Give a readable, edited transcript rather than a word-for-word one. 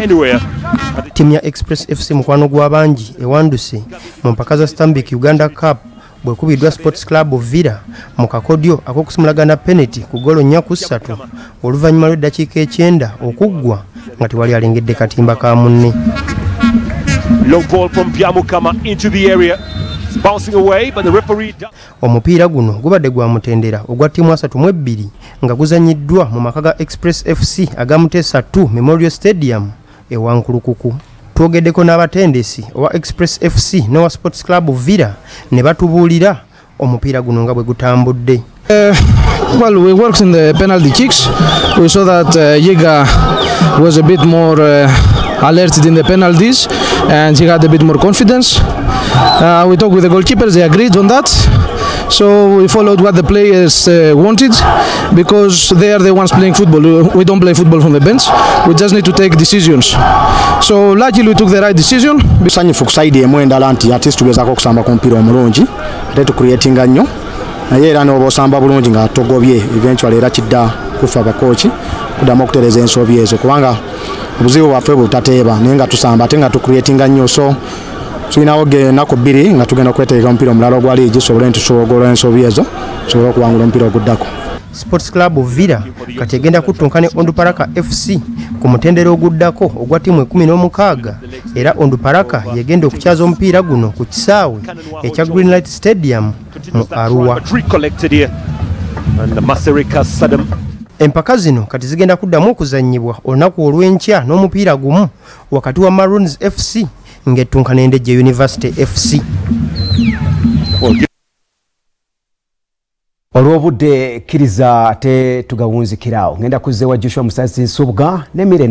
anywhere. Ttiimu ya Express FC mukwano gw'abangi ewanduse mu mpaka za Stanbic Uganda Cup bwekubiddwa Sports Club of Villa mu kakodyo akokusimulagana peneti ku ggoolo 4-3 oluvannyuma lw'eddakiika 9 okuggwa nga tewali alengedde katimba ka munne. Long ball from Byamukama into the area. It's bouncing away, but the referee. Omupiira guno gubadde gwa mutendera ogwa ttiimu 32 nga guzannyiddwa mu maka ga Express FC aga Mutesa 2 Memorial Stadium ewankulukuku. Twogeddeko n'abatendesi owa Express FC n'owa Sports Club of Villa ne batubuulira omupiira guno nga bwe gutambudde. Well, we worked in the penalty kicks. We saw that Yiga was a bit more alerted in the penalties and he had a bit more confidence. We talked with the goalkeepers, they agreed on that. So we followed what the players wanted because they are the ones playing football. We don't play football from the bench. We just need to take decisions. So luckily we took the right decision. Sanyifu kusaidi emwendala nti at least tugezako okusamba ku mpira omulungi ate tucreatinga nnyo naye era n'oba osamba bulungi nga togobye eventually era kidda kufa abakochi kuddamu okutereza ensobi ezo kubanga obuzibu bwaffe butateeba naye nga tusamba ate nga tucreatinga nnyo so tulinawo ennaku 2 nga tugenda okweteeka omupiira omulala ogwa liigi tusobole ntusobola ensobi ezo tusobole okuwangula omupiira ogudako. Sports Club of Villa kati egenda kutunka ne Onduparaka FC ku mutendera ogudako ogwa ttiimu 16 era Onduparaka yegenda okukyaza omupiira guno ku kisaawe ekya Greenlight Stadium mu Arua. Empaka zino kati zigenda kuddamu okuzannyibwa olunaku olw'enkya n'omupiira gumu wakati wa Maroons FC ng'ettunka n'Endejje University FC. Olw'obudde kkiriza ate tugawunzikirawo ngenda kuzzeewa Joshua Musazi Nsubga n'Emire